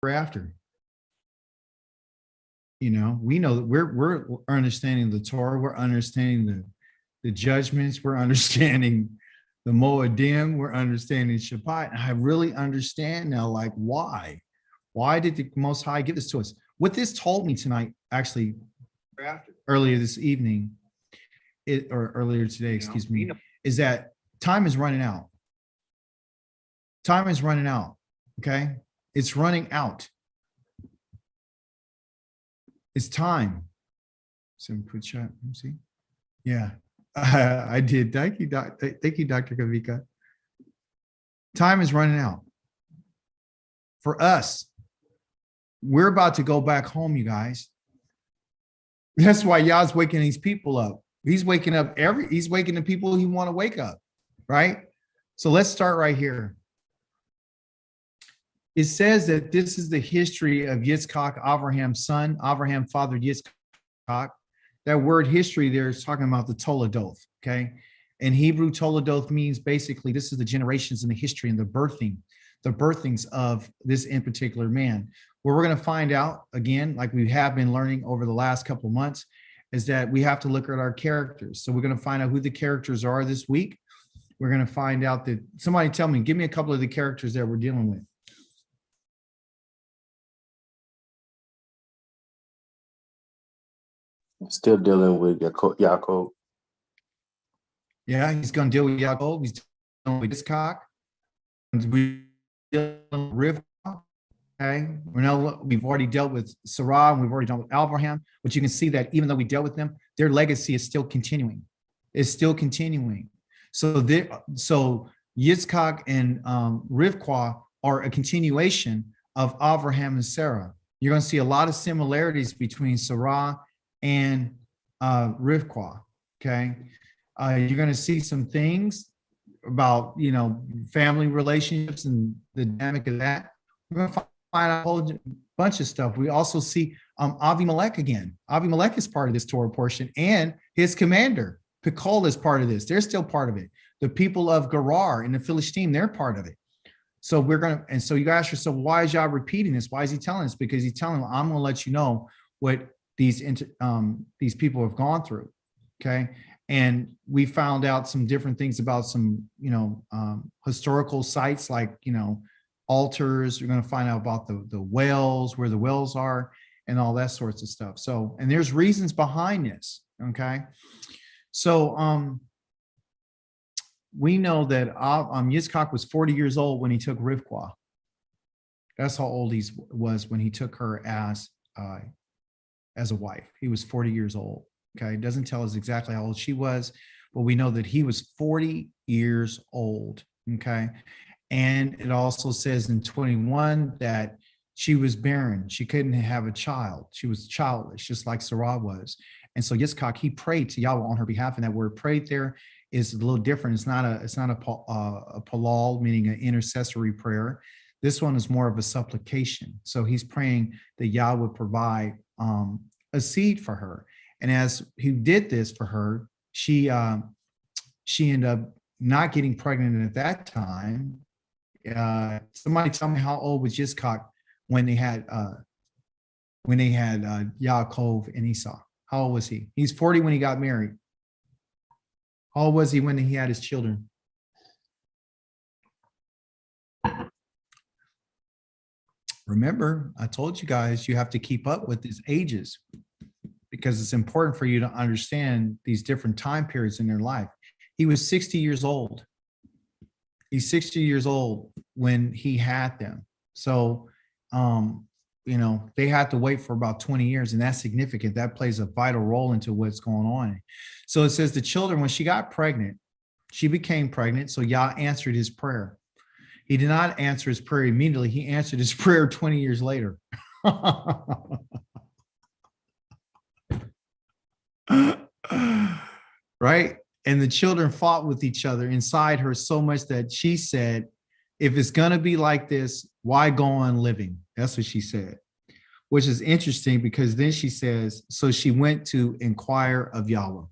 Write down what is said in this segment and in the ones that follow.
we're after. You know that we're understanding the Torah, we're understanding the judgments, we're understanding the Moedim, we're understanding Shabbat. And I really understand now, like why did the Most High give this to us? What this told me tonight, actually, earlier this evening, or earlier today, excuse me, is that time is running out. Time is running out. Okay, it's running out. It's time. Some put chat. Let me see. Yeah, I did. Thank you, thank you, Dr. Kavika. Time is running out. For us, we're about to go back home, you guys. That's why Yah's waking these people up. He's waking up he's waking the people he want to wake up, right? So let's start right here. It says that this is the history of Yitzchak, Abraham's son. Abraham fathered Yitzchak. That word history there is talking about the Toledoth, okay? In Hebrew, Toledoth means basically this is the generations in the history and the birthings of this in particular man. What we're going to find out, again, like we have been learning over the last couple of months, is that we have to look at our characters. So we're going to find out who the characters are this week. We're going to find out that, somebody tell me, give me a couple of the characters that we're dealing with. Still dealing with Yaakov. Yeah, he's going to deal with Yaakov. He's dealing with Yitzchak. We're dealing with Rivka. Okay, we've already dealt with Sarah, and we've already dealt with Abraham. But you can see that even though we dealt with them, their legacy is still continuing. It's still continuing. So Yitzchak and Rivka are a continuation of Abraham and Sarah. You're going to see a lot of similarities between Sarah and Rivka. Okay, you're going to see some things about family relationships and the dynamic of that. We're going to find a whole bunch of stuff. We also see Avimelech again. Avimelech is part of this Torah portion, and his commander Pikol is part of this. They're still part of it. The people of Gerar and the Philistine, they're part of it. So so you ask yourself, why is Yah repeating this? Why is he telling us? Because he's telling them, I'm going to let you know what these people have gone through. Okay. And we found out some different things about some, historical sites, like, altars. You're going to find out about the wells, where the wells are, and all that sorts of stuff. So, and there's reasons behind this. Okay. So, we know that Yitzchak was 40 years old when he took Rivka. That's how old he was when he took her as a wife. He was 40 years old. Okay, it doesn't tell us exactly how old she was, but we know that he was 40 years old. Okay, and it also says in 21 that she was barren. She couldn't have a child. She was childless, just like Sarah was. And so Yitzchak, he prayed to Yahweh on her behalf, and that word "prayed" there is a little different. It's not a palal, meaning an intercessory prayer. This one is more of a supplication. So he's praying that Yah would provide a seed for her. And as he did this for her, she ended up not getting pregnant at that time. Somebody tell me, how old was Yitzchak when they had Yaakov and Esau? How old was he? He's 40 when he got married. How old was he when he had his children? Remember, I told you guys you have to keep up with these ages, because it's important for you to understand these different time periods in their life. He was 60 years old. He's 60 years old when he had them. So, they had to wait for about 20 years, and that's significant. That plays a vital role into what's going on. So it says the children, when she got pregnant, she became pregnant. So Yah answered his prayer. He did not answer his prayer immediately. He answered his prayer 20 years later. Right? And the children fought with each other inside her so much that she said, if it's going to be like this, why go on living? That's what she said, which is interesting, because then she says, so she went to inquire of Yahweh.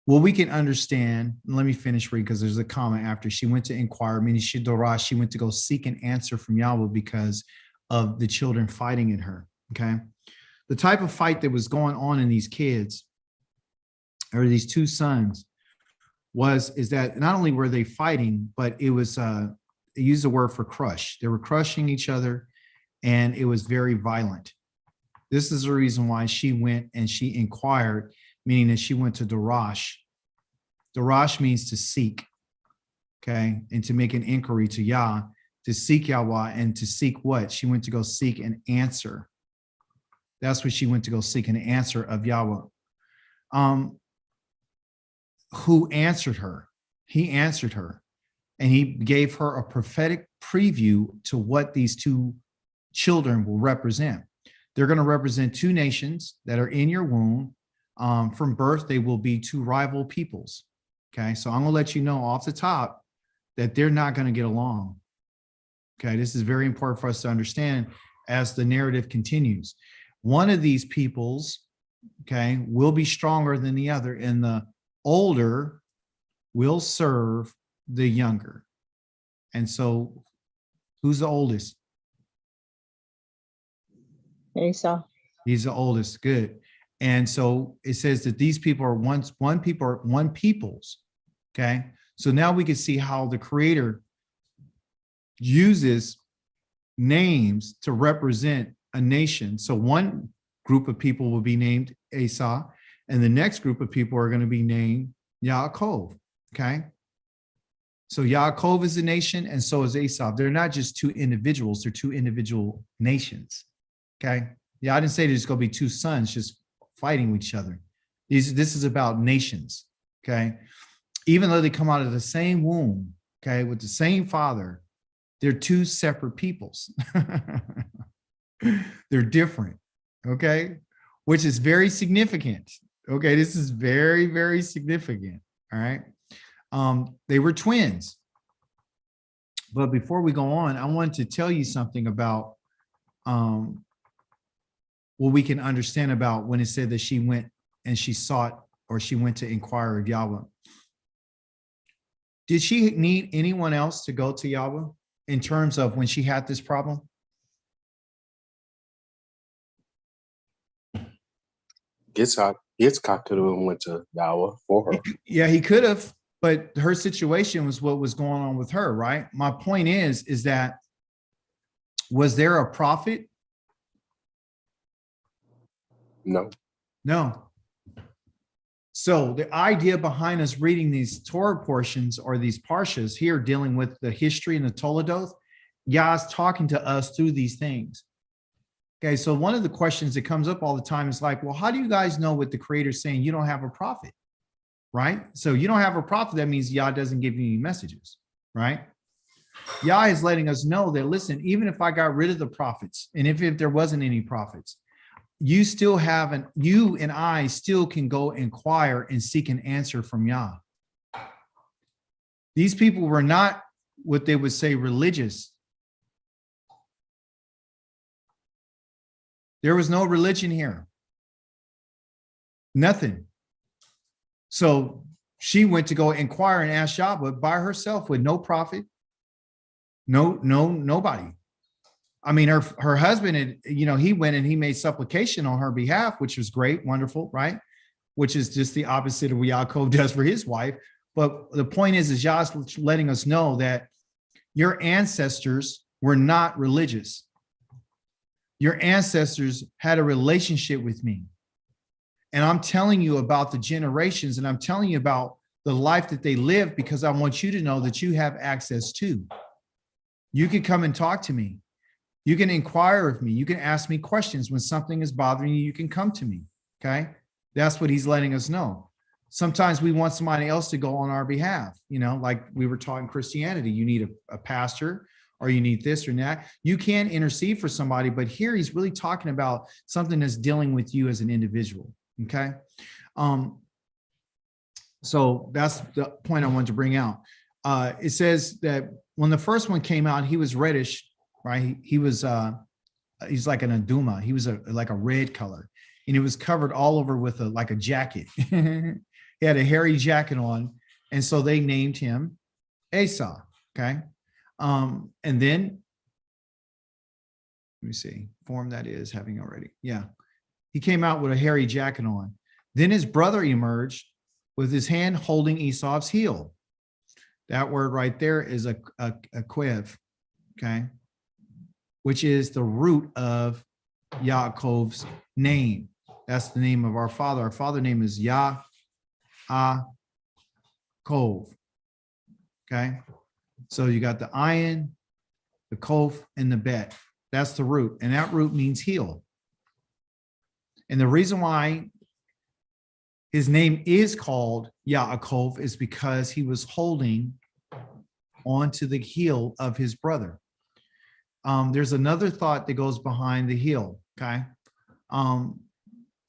Well, we can understand. Let me finish reading, because there's a comma after. She went to inquire, meaning Shidorah. She went to go seek an answer from Yahweh, because of the children fighting at her. Okay. The type of fight that was going on in these kids or these two sons is that not only were they fighting, but it was, they used the word for crush. They were crushing each other and it was very violent. This is the reason why she went and she inquired, meaning that she went to Darash. Darash means to seek, okay, and to make an inquiry to Yah, to seek Yahweh, and to seek what? She went to go seek an answer. That's what she went to go seek, an answer of Yahweh. Who answered her? He answered her, and he gave her a prophetic preview to what these two children will represent. They're going to represent two nations that are in your womb. From birth, they will be two rival peoples. Okay, so I'm going to let you know off the top that they're not going to get along. Okay, this is very important for us to understand as the narrative continues. One of these peoples, okay, will be stronger than the other, and the older will serve the younger. And so, who's the oldest? Esau. He's the oldest. Good. And so it says that these people are one peoples. Okay. So now we can see how the Creator uses names to represent a nation. So one group of people will be named Esau, and the next group of people are going to be named Yaakov. Okay. So Yaakov is a nation, and so is Esau. They're not just two individuals, they're two individual nations. Okay. Yeah, I didn't say there's going to be two sons just fighting with each other. This is about nations. Okay. Even though they come out of the same womb, okay, with the same father, they're two separate peoples. They're different. Okay. Which is very significant. Okay. This is very, very significant. All right. They were twins. But before we go on, I want to tell you something about what we can understand about when it said that she went and she sought, or she went to inquire of Yahweh. Did she need anyone else to go to Yahweh in terms of when she had this problem? Yitzhak could have went to Yahweh for her. Yeah, he could have, but her situation was what was going on with her, right? My point is that was there a prophet? No. No. So the idea behind us reading these Torah portions or these parshas here dealing with the history and the Toledoth, Yah's talking to us through these things. Okay, so one of the questions that comes up all the time is like, well, how do you guys know what the Creator's saying? You don't have a prophet, right? So you don't have a prophet, that means Yah doesn't give you any messages, right? Yah is letting us know that, listen, even if I got rid of the prophets, and if there wasn't any prophets, you still have you and I still can go inquire and seek an answer from Yah. These people were not what they would say religious. There was no religion here. Nothing. So she went to go inquire and ask Yahweh by herself with no prophet, nobody. I mean, her husband had, he went and he made supplication on her behalf, which was great, wonderful, right? Which is just the opposite of what Yaakov does for his wife. But the point is Yah's letting us know that your ancestors were not religious. Your ancestors had a relationship with me. And I'm telling you about the generations, and I'm telling you about the life that they lived, because I want you to know that you have access to. You can come and talk to me. You can inquire of me. You can ask me questions. When something is bothering you, you can come to me. Okay. That's what he's letting us know. Sometimes we want somebody else to go on our behalf. Like we were taught in Christianity, you need a pastor, or you need this or that. You can intercede for somebody, but here he's really talking about something that's dealing with you as an individual. Okay. So that's the point I wanted to bring out. It says that when the first one came out, he was reddish. Right, he was he's like an aduma. He was like a red color, and it was covered all over with like a jacket. He had a hairy jacket on, and so they named him Esau. Okay, and then Let me see. Form that is having already. Yeah. He came out with a hairy jacket on. Then his brother emerged with his hand holding Esau's heel. That word right there is a quiv, okay, which is the root of Yaakov's name. That's the name of our father. Our father name is Yaakov, okay? So you got the ayin, the kof, and the bet. That's the root, and that root means heel. And the reason why his name is called Yaakov is because he was holding onto the heel of his brother. There's another thought that goes behind the heel, okay?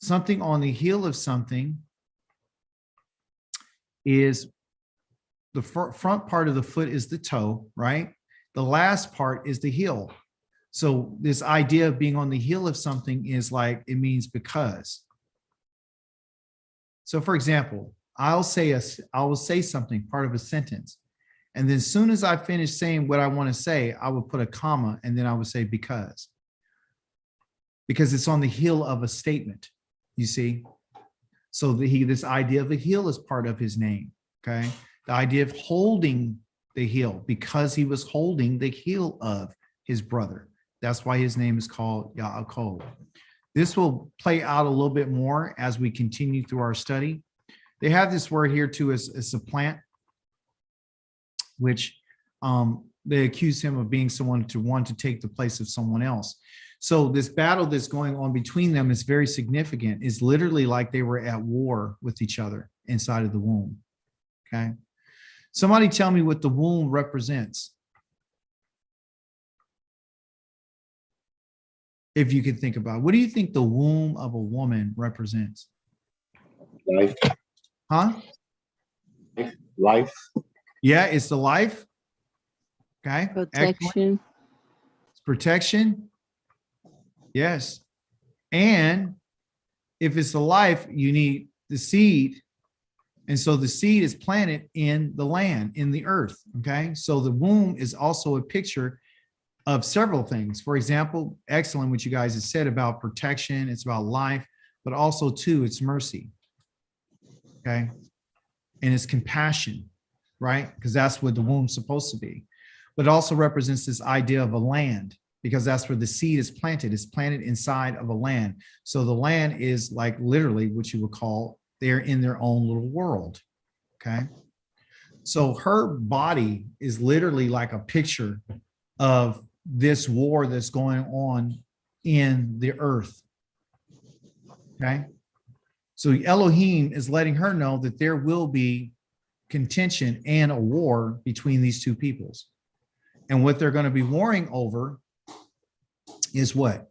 Something on the heel of something is the front part of the foot is the toe, right? The last part is the heel. So this idea of being on the heel of something is like, it means because. So for example, I will say something, part of a sentence. And then as soon as I finish saying what I want to say, I will put a comma and then I would say because it's on the heel of a statement, you see? So this idea of the heel is part of his name, okay? The idea of holding the heel because he was holding the heel of his brother. That's why his name is called Yaakov. This will play out a little bit more as we continue through our study. They have this word here too as supplant, which they accuse him of being someone to want to take the place of someone else. So this battle that's going on between them is very significant. It's literally like they were at war with each other inside of the womb, okay? Somebody tell me what the womb represents. If you can think about it. What do you think the womb of a woman represents? Life. Huh? Life. Yeah, it's the life. Okay. Protection. Excellent. It's protection. Yes. And if it's the life, you need the seed. And so the seed is planted in the land, in the earth. Okay. So the womb is also a picture of several things. For example, excellent what you guys have said about protection. It's about life, but also too, it's mercy. Okay. And it's compassion, right? Because that's what the womb's supposed to be. But it also represents this idea of a land, because that's where the seed is planted. It's planted inside of a land. So the land is like literally what you would call, they're in their own little world. Okay. So her body is literally like a picture of this war that's going on in the earth. Okay. So Elohim is letting her know that there will be contention and a war between these two peoples. And what they're going to be warring over is what?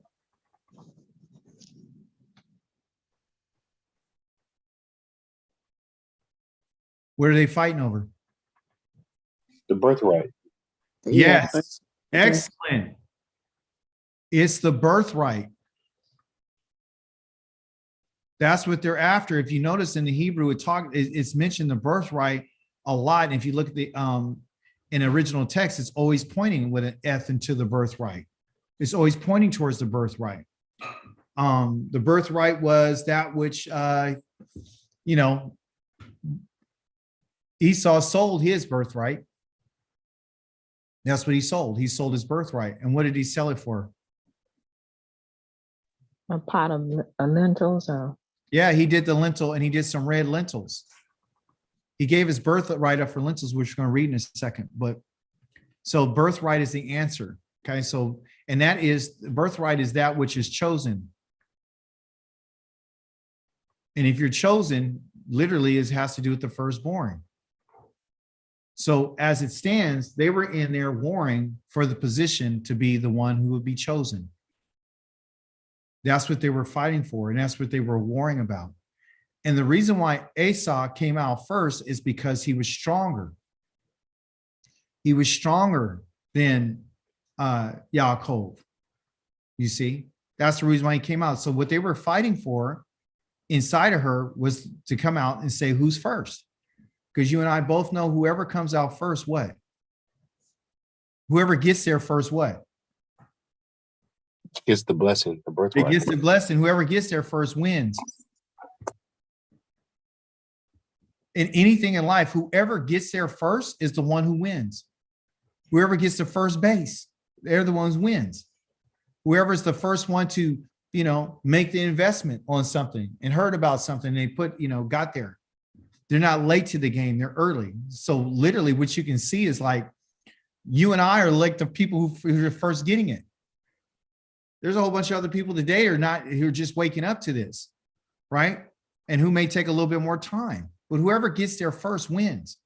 What are they fighting over? The birthright. Yes. Excellent. It's the birthright. That's what they're after. If you notice in the Hebrew, it's mentioned the birthright a lot. And if you look at the in original text, it's always pointing with an F into the birthright. It's always pointing towards the birthright. The birthright was that which Esau sold his birthright. That's what he sold. He sold his birthright. And what did he sell it for? A pot of lentils. Yeah, he did the lentil and he did some red lentils. He gave his birthright up for lentils, which we're going to read in a second. But so birthright is the answer. Okay, so, and that is, birthright is that which is chosen. And if you're chosen, literally it has to do with the firstborn. So as it stands, they were in there warring for the position to be the one who would be chosen. That's what they were fighting for, and that's what they were warring about. And the reason why Esau came out first is because he was stronger. He was stronger than Yaakov. You see, that's the reason why he came out. So what they were fighting for inside of her was to come out and say, who's first? Because you and I both know whoever comes out first, what? Whoever gets there first, what? Gets the blessing, the It birthright. gets the blessing. Whoever gets there first wins. In anything in life, whoever gets there first is the one who wins. Whoever gets to first base, they're the ones who wins. Whoever's the first one to, make the investment on something and heard about something, they got there. They're not late to the game, they're early. So literally what you can see is like, you and I are like the people who are first getting it. There's a whole bunch of other people today who are just waking up to this, right? And who may take a little bit more time, but whoever gets there first wins.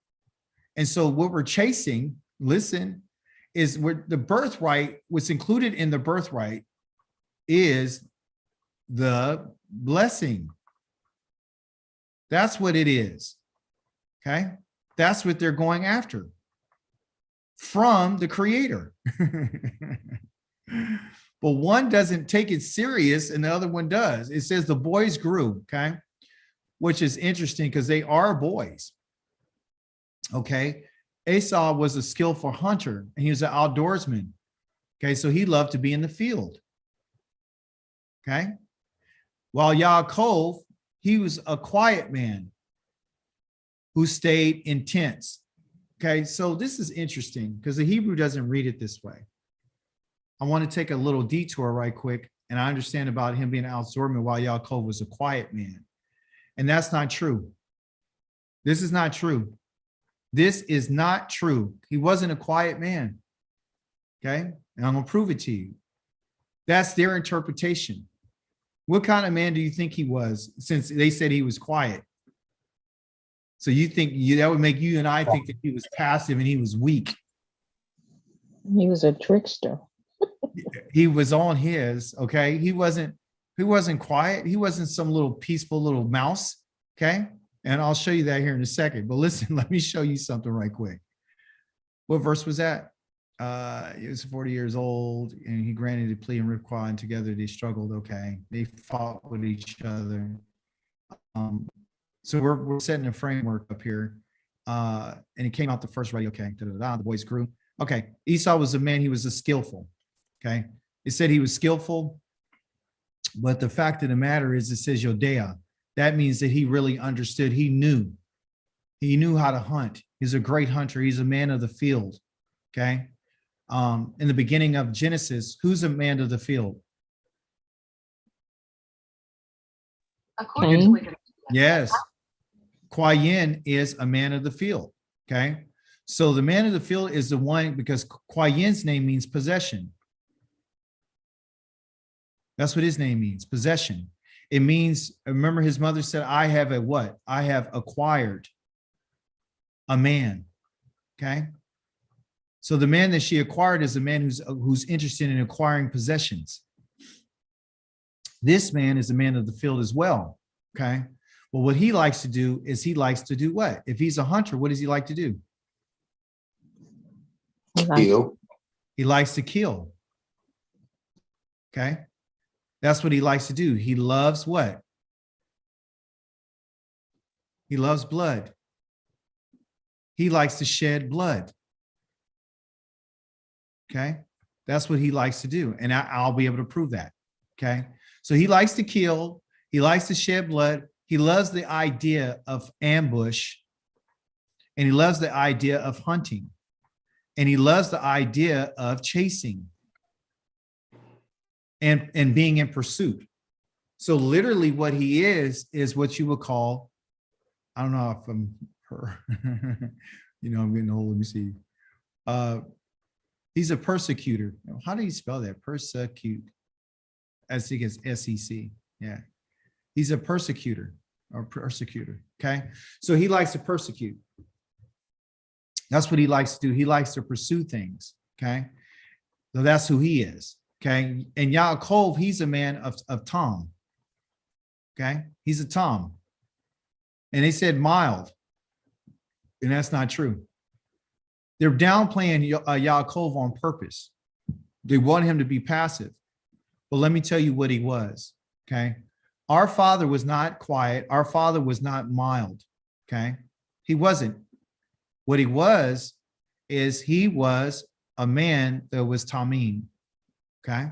And so what we're chasing, listen, is where the birthright, what's included in the birthright is the blessing. That's what it is. Okay. That's what they're going after from the creator. But one doesn't take it serious and the other one does. It says the boys grew. Okay. Which is interesting because they are boys. Okay. Esau was a skillful hunter and he was an outdoorsman. Okay. So he loved to be in the field. Okay. While Yaakov, he was a quiet man who stayed in tents. Okay. So this is interesting because the Hebrew doesn't read it this way. I want to take a little detour right quick. And I understand about him being an outdoorsman while Yaakov was a quiet man. And that's not true. This is not true. This is not true. He wasn't a quiet man. Okay. And I'm going to prove it to you. That's their interpretation. What kind of man do you think he was since they said he was quiet? So you think that would make you and I think that he was passive and he was weak. He was a trickster. He was on his, okay? He wasn't quiet. He wasn't some little peaceful little mouse, okay? And I'll show you that here in a second. But listen, let me show you something right quick. What verse was that? He was 40 years old and he granted a plea in Rivkah and together they struggled. Okay. They fought with each other. So we're setting a framework up here. And it came out the first right. Okay. The boys grew. Okay. Esau was a man. He was a skillful. Okay. It said he was skillful. But the fact of the matter is it says Yodea. That means that he really understood. He knew how to hunt. He's a great hunter. He's a man of the field. Okay. In the beginning of Genesis, who's a man of the field? Cain. Yes. Qayin is a man of the field. Okay. So the man of the field is the one because Qayin's name means possession. That's what his name means, possession. It means, remember his mother said, I have a what? I have acquired a man. Okay. So the man that she acquired is a man who's interested in acquiring possessions. This man is a man of the field as well. Okay. Well, what he likes to do is he likes to do what? If he's a hunter, what does he like to do? Kill. He likes to kill. Okay. That's what he likes to do. He loves what? He loves blood. He likes to shed blood. Okay. That's what he likes to do. And I'll be able to prove that. Okay. So he likes to kill. He likes to shed blood. He loves the idea of ambush. And he loves the idea of hunting. And he loves the idea of chasing and being in pursuit. So literally what he is what you would call, I don't know if I'm her, I'm getting old. Let me see. He's a persecutor. How do you spell that? Persecute. I think it's S-E-C. Yeah. He's a persecutor or persecutor. Okay. So he likes to persecute. That's what he likes to do. He likes to pursue things. Okay. So that's who he is. Okay. And Yaakov, he's a man of Tom. Okay. He's a Tom. And they said mild. And that's not true. They're downplaying Yaakov on purpose. They want him to be passive. But let me tell you what he was. Okay. Our father was not quiet. Our father was not mild. Okay. He wasn't. What he was is he was a man that was Tamim. Okay.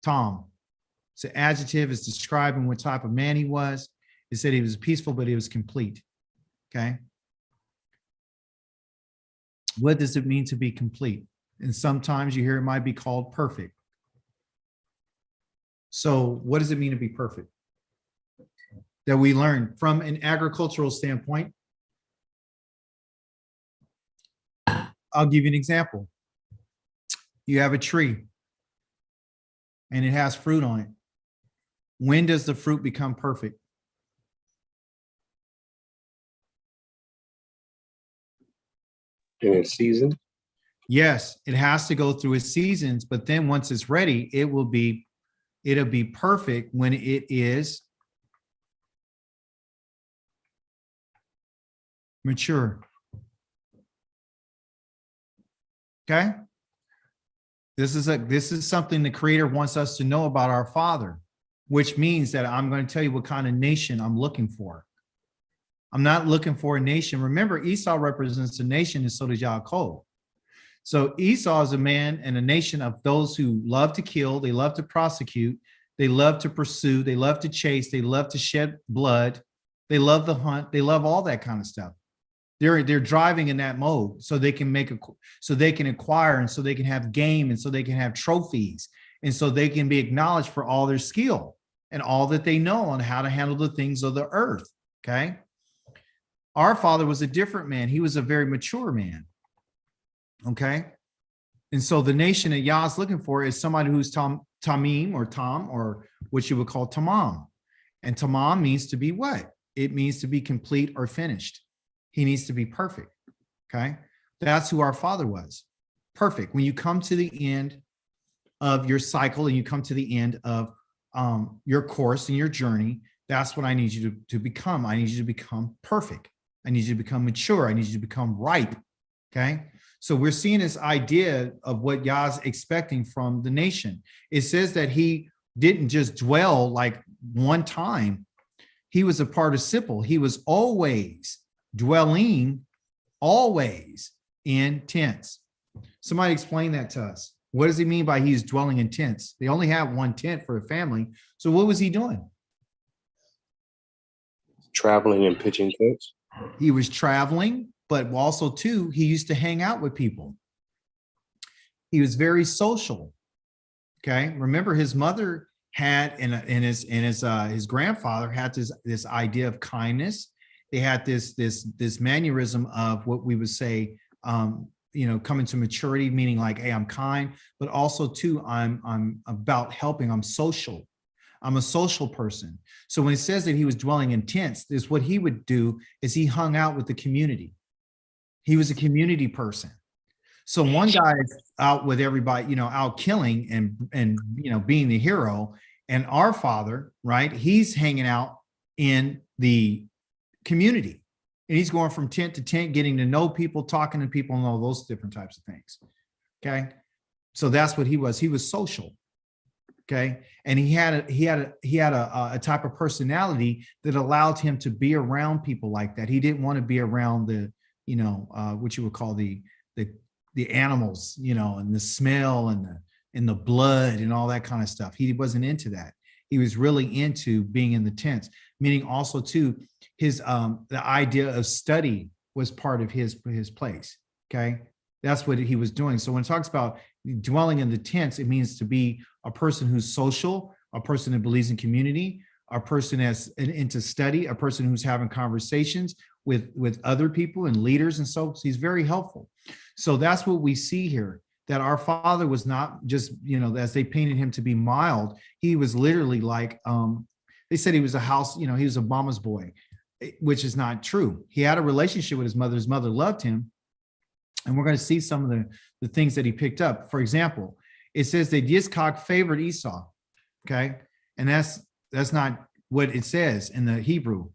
Tom. It's an adjective. It's describing what type of man he was. It said he was peaceful, but he was complete. Okay. What does it mean to be complete? And sometimes you hear it might be called perfect. So what does it mean to be perfect? That we learn from an agricultural standpoint. I'll give you an example. You have a tree and it has fruit on it. When does the fruit become perfect? In its season. Yes, it has to go through its seasons, but then once it's ready, it'll be perfect when it is mature. Okay? This is something the Creator wants us to know about our Father, which means that I'm going to tell you what kind of nation I'm looking for. I'm not looking for a nation. Remember, Esau represents a nation, and so does Yaakov. So Esau is a man and a nation of those who love to kill, they love to prosecute, they love to pursue, they love to chase, they love to shed blood, they love the hunt, they love all that kind of stuff. They're driving in that mode so they can so they can acquire, and so they can have game, and so they can have trophies, and so they can be acknowledged for all their skill and all that they know on how to handle the things of the earth. Okay. Our Father was a different man. He was a very mature man. Okay. And so the nation that Yah's looking for is somebody who's Tamim or Tom, or what you would call Tamam. And Tamam means to be what? It means to be complete or finished. He needs to be perfect. Okay. That's who our Father was. Perfect. When you come to the end of your cycle and you come to the end of your course and your journey, that's what I need you to become. I need you to become perfect. I need you to become mature. I need you to become ripe. Okay. So we're seeing this idea of what Yah's expecting from the nation. It says that he didn't just dwell like one time. He was a participle. He was always dwelling, always in tents. Somebody explain that to us. What does he mean by he's dwelling in tents? They only have one tent for a family. So what was he doing? Traveling and pitching tents. He was traveling, but also too, he used to hang out with people. He was very social. Okay. Remember, his mother had, and his grandfather had this idea of kindness. They had this mannerism of what we would say, coming to maturity, meaning like, hey, I'm kind, but also too, I'm about helping. I'm social. I'm a social person. So when it says that he was dwelling in tents, this what he would do is he hung out with the community. He was a community person. So one guy is out with everybody, out killing and being the hero. And our Father, right? He's hanging out in the community. And he's going from tent to tent, getting to know people, talking to people, and all those different types of things. Okay. So that's what he was. He was social. Okay. And he had a type of personality that allowed him to be around people like that. He didn't want to be around the, what you would call the animals, and the smell and the blood and all that kind of stuff. He wasn't into that. He was really into being in the tents, meaning also too, his the idea of study was part of his place. Okay. That's what he was doing. So when it talks about dwelling in the tents, it means to be a person who's social, a person that believes in community, a person that's into study, a person who's having conversations with other people and leaders. And so he's very helpful. So that's what we see here, that our Father was not just, as they painted him to be mild, he was literally like, they said he was a house, he was a mama's boy, which is not true. He had a relationship with his mother. His mother loved him. And we're going to see some of the things that he picked up. For example, it says that Yitzchak favored Esau. Okay. And that's not what it says in the Hebrew.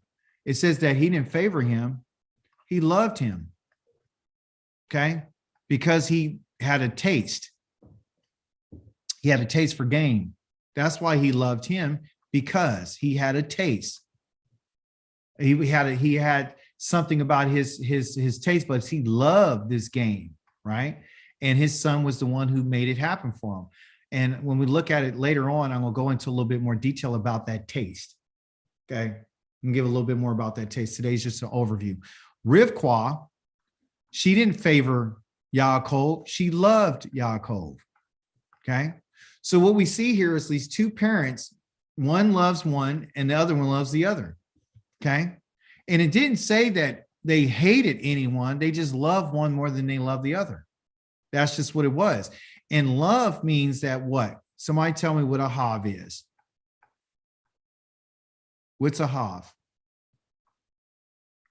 It says that he didn't favor him. He loved him. Okay. Because he had a taste. He had a taste for game. That's why he loved him, because he had a taste. He had something about his taste buds. He loved this game, right? And his son was the one who made it happen for him. And when we look at it later on, I'm going to go into a little bit more detail about that taste. Okay. And give a little bit more about that taste. Today's just an overview. Rivkah, she didn't favor Yaakov. She loved Yaakov. Okay. So what we see here is these two parents, one loves one and the other one loves the other. Okay. And it didn't say that they hated anyone. They just love one more than they love the other. That's just what it was. And love means that what? Somebody tell me what a hav is. What's a hav?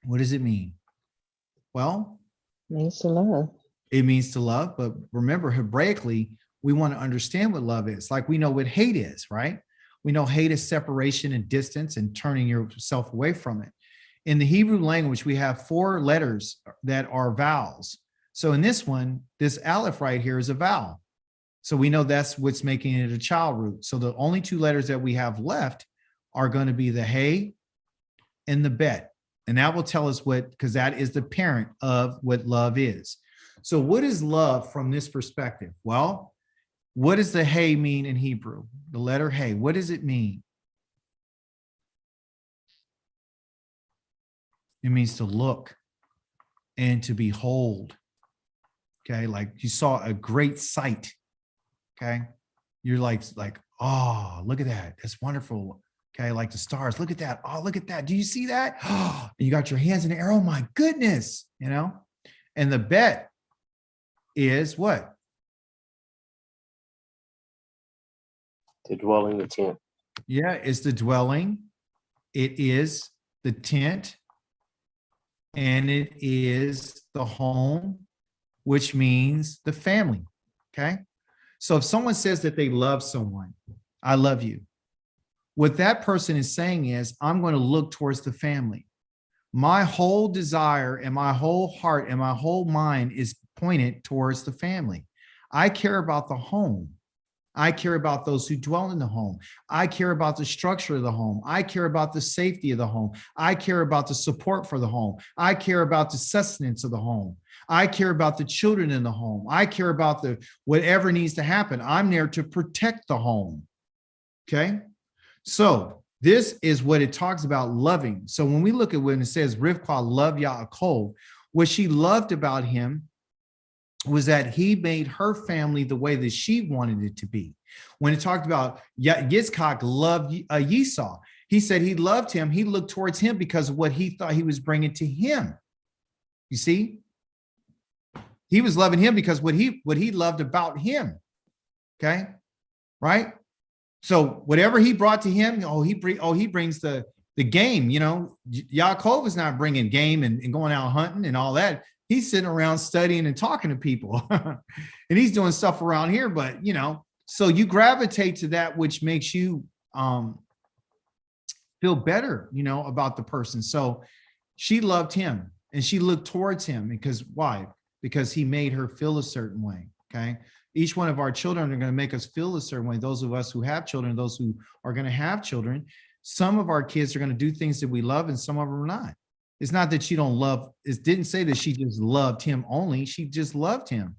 What does it mean? Well, Means to love. it means to love, but remember, Hebraically, we want to understand what love is. Like we know what hate is, right? We know hate is separation and distance and turning yourself away from it. In the Hebrew language, we have 4 letters that are vowels. So in this one, this aleph right here is a vowel. So we know that's what's making it a child root. So the only 2 letters that we have left are going to be the hey and the bet. And that will tell us what, because that is the parent of what love is. So what is love from this perspective? Well, what does the hey mean in Hebrew? The letter hey, what does it mean? It means to look and to behold. Okay, like you saw a great sight. Okay, you're like, oh, look at that. That's wonderful. Okay, like the stars. Look at that. Oh, look at that. Do you see that? Oh, you got your hands in the air. Oh my goodness. You know, and the bet is what? The dwelling, the tent. Yeah, it's the dwelling. It is the tent. And it is the home, which means the family. Okay. So if someone says that they love someone, I love you. What that person is saying is, I'm going to look towards the family. My whole desire and my whole heart and my whole mind is pointed towards the family. I care about the home. I care about those who dwell in the home. I care about the structure of the home. I care about the safety of the home. I care about the support for the home. I care about the sustenance of the home. I care about the children in the home. I care about the whatever needs to happen. I'm there to protect the home. Okay. So this is what it talks about loving. So when we look at when it says Rivkah loved Yaakov, what she loved about him was that he made her family the way that she wanted it to be. When it talked about Yitzchak loved Esau, he said he loved him. He looked towards him because of what he thought he was bringing to him. You see, he was loving him because what he loved about him. Okay, right? So whatever he brought to him, he brings the game. You know, Yaakov is not bringing game and going out hunting and all that. He's sitting around studying and talking to people and he's doing stuff around here. But, you know, so you gravitate to that, which makes you feel better, you know, about the person. So she loved him and she looked towards him because why? Because he made her feel a certain way. Okay. Each one of our children are going to make us feel a certain way. Those of us who have children, those who are going to have children, some of our kids are going to do things that we love and some of them are not. It's not that she don't love, it didn't say that she just loved him only, she just loved him.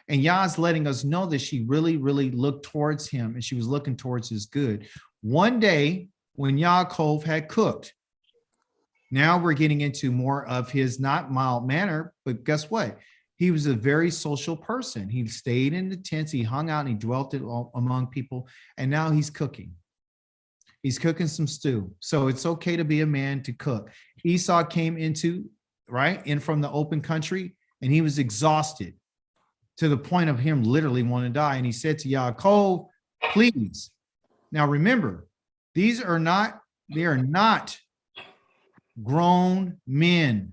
And Yah's letting us know that she really, really looked towards him and she was looking towards his good. One day when Yaakov had cooked, now we're getting into more of his not mild manner, but guess what? He was a very social person. He stayed in the tents, he hung out and he dwelt among people. And now he's cooking. He's cooking some stew. So it's okay to be a man to cook. Esau came in from the open country and he was exhausted to the point of him literally wanting to die. And he said to Yaakov, please. Now remember, they are not grown men.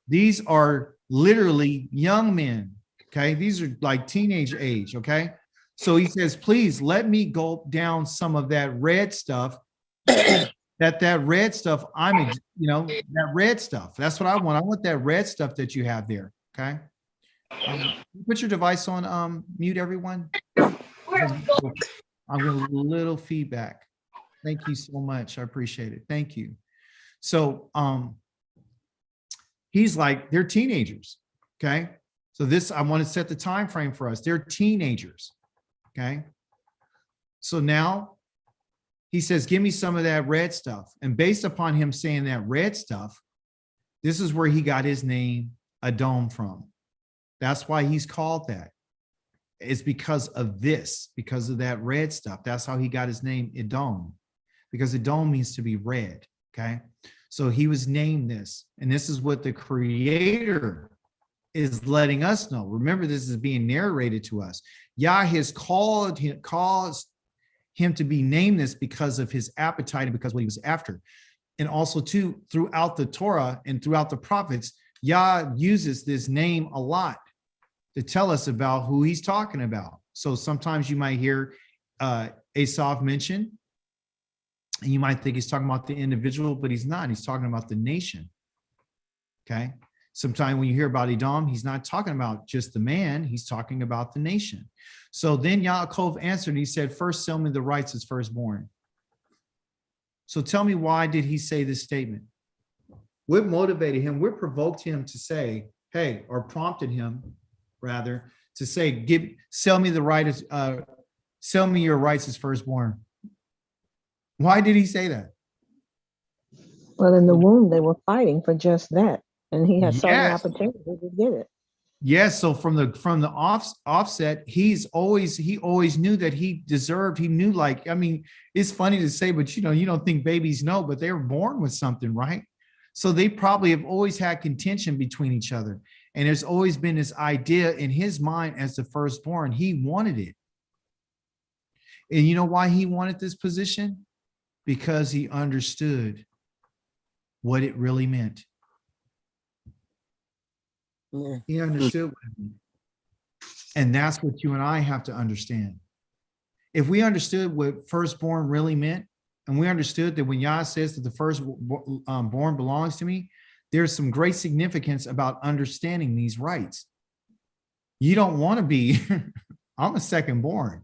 These are literally young men. Okay. These are like teenage age. Okay. So he says, please let me gulp down some of that red stuff. that red stuff, that red stuff. That's what I want. I want that red stuff that you have there. Okay. Put your device on mute, everyone. I'm getting a little feedback. Thank you so much. I appreciate it. Thank you. So he's like, they're teenagers. Okay. So this, I want to set the time frame for us. They're teenagers. Okay. So now he says, give me some of that red stuff. And based upon him saying that red stuff, this is where he got his name Edom from. That's why he's called that. It's because of this, because of that red stuff. That's how he got his name Edom, because Edom means to be red. Okay. So he was named this. And this is what the creator is letting us know. Remember, this is being narrated to us. Yah has caused him to be named this because of his appetite and because what he was after. And also too, throughout the Torah and throughout the prophets, Yah uses this name a lot to tell us about who he's talking about. So sometimes you might hear Asaph mentioned, and you might think he's talking about the individual, but he's not. He's talking about the nation. Okay. Sometimes when you hear about Edom, he's not talking about just the man, he's talking about the nation. So then Yaakov answered, and he said, first sell me the rights as firstborn. So tell me, why did he say this statement? What motivated him? What provoked him to say, hey, or prompted him rather to say, sell me the right as, sell me your rights as firstborn? Why did he say that? Well, in the womb, they were fighting for just that. And he had so many Yes. opportunities to get it. Yes. So from the offset, he always knew that he deserved, he knew, like, I mean, it's funny to say, but you don't think babies know, but they were born with something, right? So they probably have always had contention between each other. And there's always been this idea in his mind as the firstborn, he wanted it. And you know why he wanted this position? Because he understood what it really meant. Yeah. He understood what it meant. And that's what you and I have to understand. If we understood what firstborn really meant, and we understood that when Yah says that the firstborn belongs to me, there's some great significance about understanding these rights. You don't want to be, I'm a secondborn.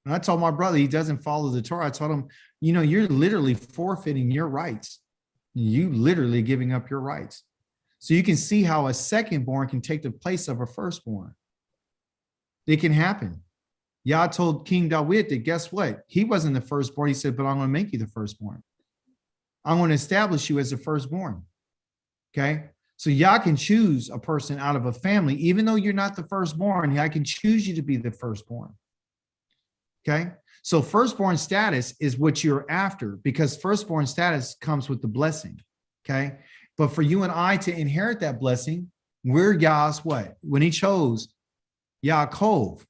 And I told my brother, he doesn't follow the Torah. I told him, you're literally forfeiting your rights. You literally giving up your rights. So you can see how a secondborn can take the place of a firstborn. It can happen. Yah told King David that, guess what? He wasn't the firstborn. He said, but I'm going to make you the firstborn. I'm going to establish you as the firstborn. Okay. So Yah can choose a person out of a family, even though you're not the firstborn. Yah can choose you to be the firstborn. Okay. So firstborn status is what you're after, because firstborn status comes with the blessing. Okay. But for you and I to inherit that blessing, we're Yah's what? When he chose Yaakov,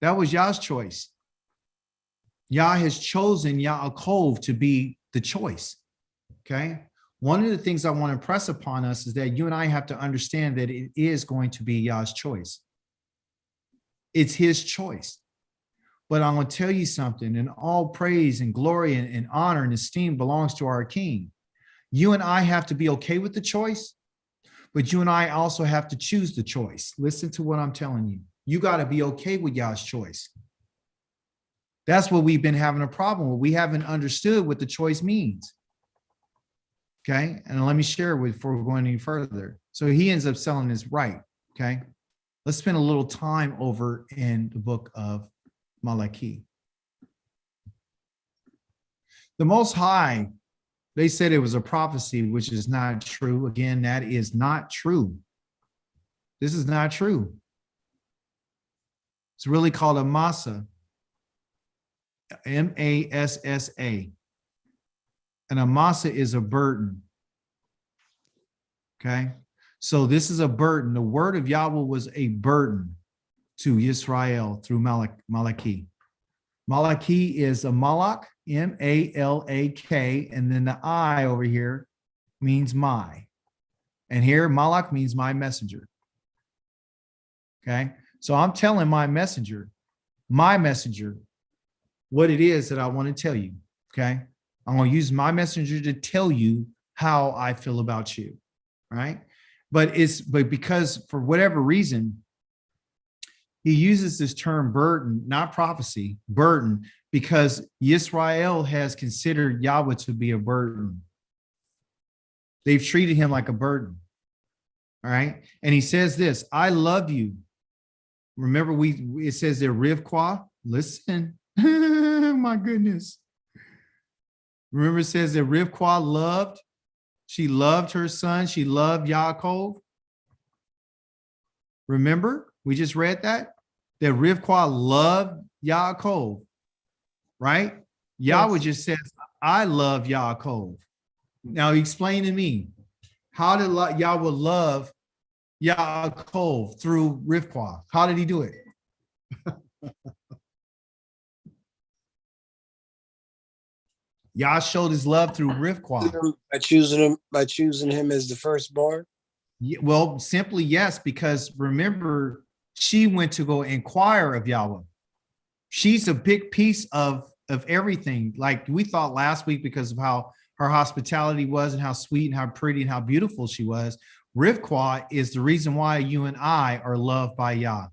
that was Yah's choice. Yah has chosen Yaakov to be the choice. Okay. One of the things I want to impress upon us is that you and I have to understand that it is going to be Yah's choice. It's his choice. But I'm going to tell you something, and all praise and glory and honor and esteem belongs to our King. You and I have to be okay with the choice, but you and I also have to choose the choice. Listen to what I'm telling you. You got to be okay with Yah's choice. That's what we've been having a problem with. We haven't understood what the choice means. Okay. And let me share with before we're going any further. So he ends up selling his right. Okay. Let's spend a little time over in the book of Malachi. The Most High, they said it was a prophecy, which is not true. Again, that is not true. This is not true. It's really called a massa, M-A-S-S-A. And a massa is a burden. Okay. So this is a burden. The word of Yahweh was a burden to Israel through Malachi. Malachi is a malak, M-A-L-A-K, and then the I over here means my. And here, malak means my messenger. Okay. So I'm telling my messenger, what it is that I want to tell you. Okay. I'm going to use my messenger to tell you how I feel about you. Right. But because for whatever reason, he uses this term burden, not prophecy, burden, because Israel has considered Yahweh to be a burden. They've treated him like a burden. All right. And he says this, I love you. Remember, it says there Rivka. Listen, my goodness. Remember, it says that Rivka loved. She loved her son. She loved Yaakov. Remember, we just read that Rivka loved Yaakov, right? Yahweh just says, I love Yaakov. Now explain to me, how did Yahweh love Yaakov through Rivka? How did he do it? Yah showed his love through Rivka. By choosing him as the firstborn. Well, simply yes, because remember, she went to go inquire of Yahweh. She's a big piece of everything. Like we thought last week, because of how her hospitality was and how sweet and how pretty and how beautiful she was. Rivka is the reason why you and I are loved by Yah.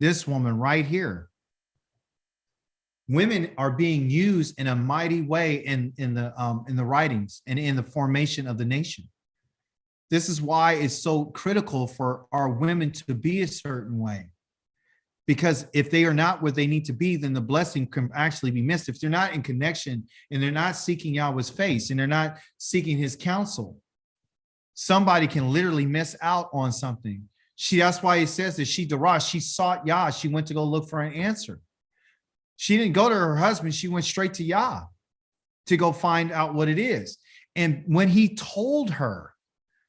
This woman right here. Women are being used in a mighty way in the writings and in the formation of the nation. This is why it's so critical for our women to be a certain way. Because if they are not where they need to be, then the blessing can actually be missed. If they're not in connection and they're not seeking Yahweh's face and they're not seeking his counsel, somebody can literally miss out on something. That's why it says that she sought Yah. She went to go look for an answer. She didn't go to her husband. She went straight to Yah to go find out what it is. And when he told her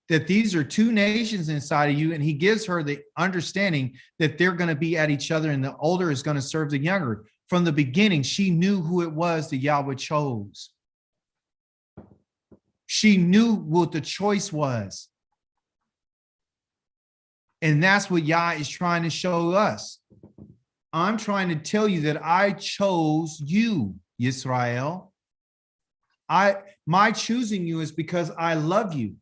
that these are two nations inside of you, and he gives her the understanding that they're going to be at each other and the older is going to serve the younger. From the beginning, she knew who it was that Yahweh chose. She knew what the choice was. And that's what Yah is trying to show us. I'm trying to tell you that I chose you, Yisrael. My choosing you is because I love you.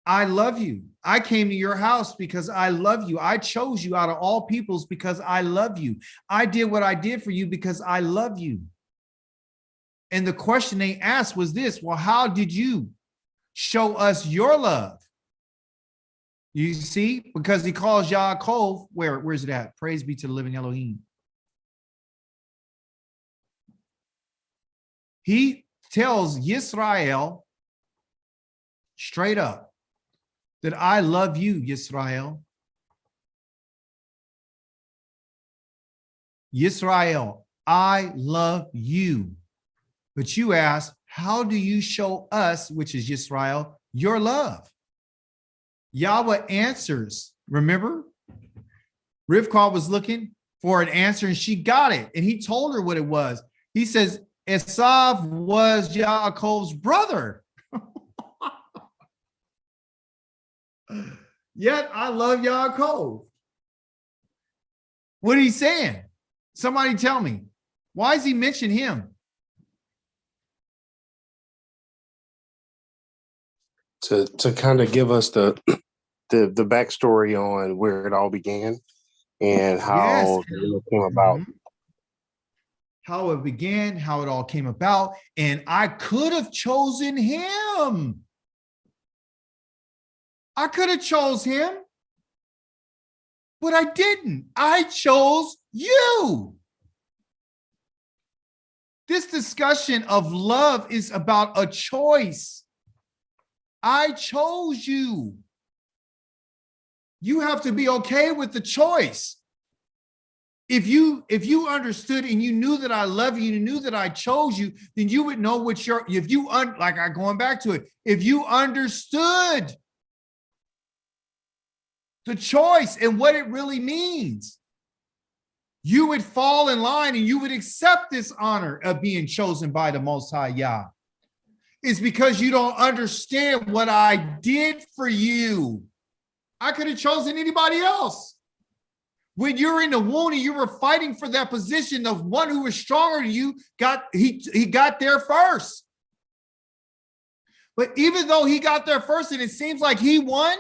I love you. I came to your house because I love you. I chose you out of all peoples because I love you. I did what I did for you because I love you. And the question they asked was this: well, how did you show us your love? You see, because he calls Yaakov, where's it at? Praise be to the living Elohim. He tells Yisrael straight up that I love you, Yisrael. Yisrael, I love you. But you ask, how do you show us, which is Yisrael, your love? Yahweh answers. Remember, Rivka was looking for an answer and she got it. And he told her what it was. He says, Esav was Yaakov's brother. Yet I love Yaakov. What are you saying? Somebody tell me. Why does he mention him? To kind of give us the backstory on where it all began and how it came about. How it began, how it all came about, and I could have chosen him. I could have chose him, but I didn't. I chose you. This discussion of love is about a choice. I chose you. You have to be okay with the choice. If you understood and you knew that I love you, and you knew that I chose you, then you would know what going back to it, if you understood the choice and what it really means, you would fall in line and you would accept this honor of being chosen by the Most High Yah. It's because you don't understand what I did for you. I could have chosen anybody else. When you're in the womb and you were fighting for that position, the one who was stronger than you he got there first. But even though he got there first and it seems like he won,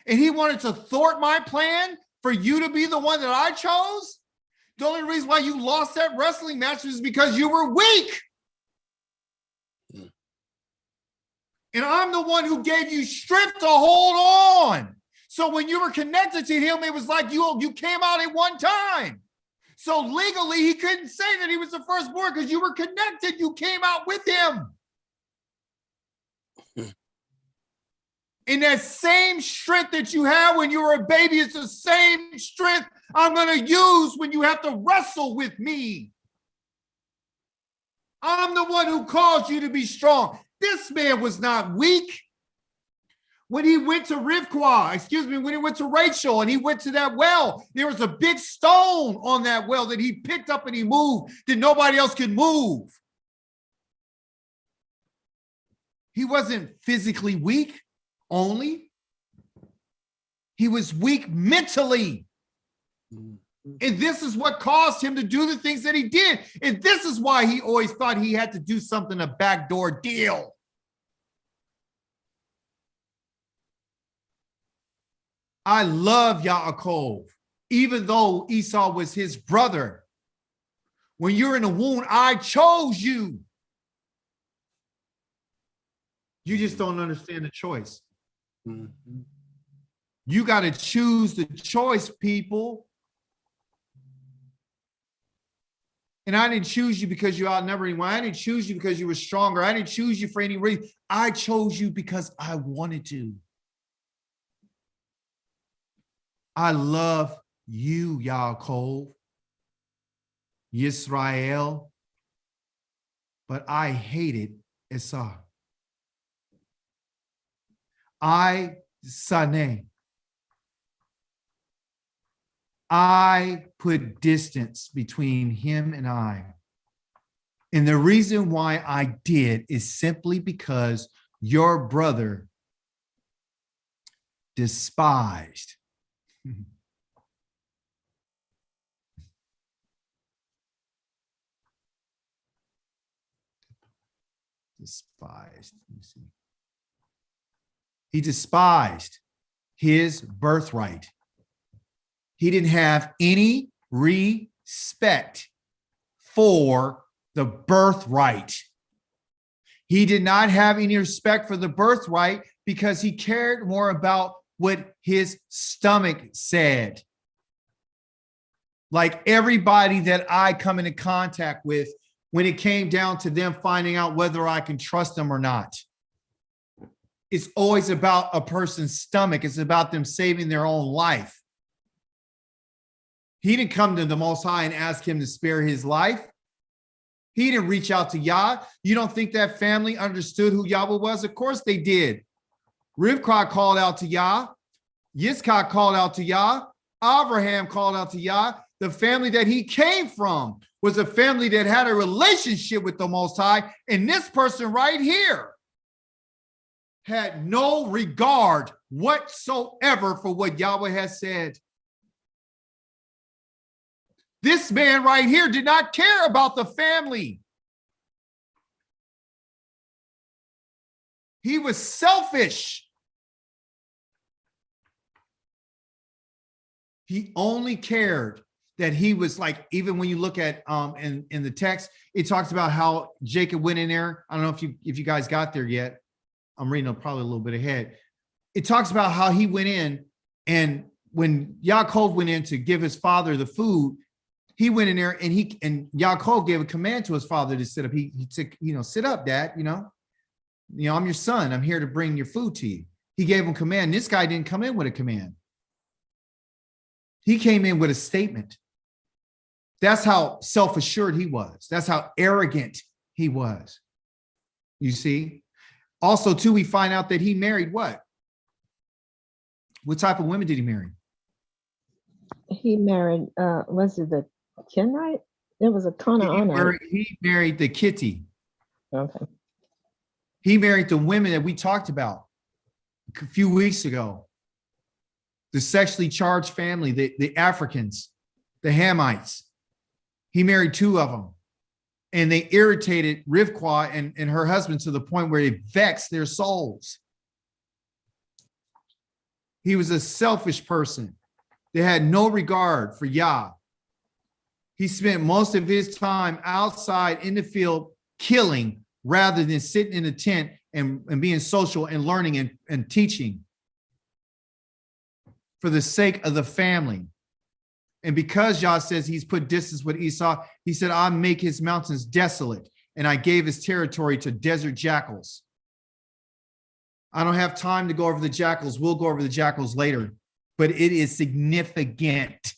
and he wanted to thwart my plan for you to be the one that I chose, the only reason why you lost that wrestling match is because you were weak. And I'm the one who gave you strength to hold on. So when you were connected to him, it was like you came out at one time. So legally, he couldn't say that he was the firstborn because you were connected. You came out with him. And that same strength that you have when you were a baby is the same strength I'm going to use when you have to wrestle with me. I'm the one who caused you to be strong. This man was not weak. When he went to when he went to Rachel and he went to that well, there was a big stone on that well that he picked up and he moved that nobody else could move. He wasn't physically weak only. He was weak mentally. And this is what caused him to do the things that he did. And this is why he always thought he had to do something, a backdoor deal. I love Yaakov, even though Esau was his brother. When you're in the womb, I chose you. You just don't understand the choice. Mm-hmm. You got to choose the choice, people. And I didn't choose you because you outnumbered anyone. I didn't choose you because you were stronger. I didn't choose you for any reason. I chose you because I wanted to. I love you, Yaakov, Yisrael, but I hated Esau. I put distance between him and I. And the reason why I did is simply because your brother despised. Despised. Let me see. He despised his birthright. He didn't have any respect for the birthright. He did not have any respect for the birthright because he cared more about what his stomach said. Like everybody that I come into contact with, when it came down to them finding out whether I can trust them or not, it's always about a person's stomach. It's about them saving their own life. He didn't come to the Most High and ask him to spare his life. He didn't reach out to Yah. You don't think that family understood who Yahweh was? Of course they did. Rivkah called out to Yah. Yitzchak called out to Yah. Abraham called out to Yah. The family that he came from was a family that had a relationship with the Most High. And this person right here had no regard whatsoever for what Yahweh has said. This man right here did not care about the family. He was selfish. He only cared that he was like, even when you look at in the text, it talks about how Jacob went in there. I don't know if you guys got there yet. I'm reading probably a little bit ahead. It talks about how he went in, and when Yaakov went in to give his father the food, he went in there and Yaakov gave a command to his father to sit up. He said, sit up, Dad. I'm your son. I'm here to bring your food to you. He gave him command. This guy didn't come in with a command. He came in with a statement. That's how self-assured he was. That's how arrogant he was. You see? Also, too, we find out that he married what? What type of women did he marry? He married, was it the Kenite? There was a Canaanite. He married the Kitty. Okay. He married the women that we talked about a few weeks ago. The sexually charged family, the Africans, the Hamites. He married two of them. And they irritated Rivkah and her husband to the point where it vexed their souls. He was a selfish person. They had no regard for Yah. He spent most of his time outside in the field killing rather than sitting in a tent and being social and learning and teaching. for the sake of the family. And because Yah says he's put distance with Esau, he said, I make his mountains desolate, and I gave his territory to desert jackals. I don't have time to go over the jackals. We'll go over the jackals later, but it is significant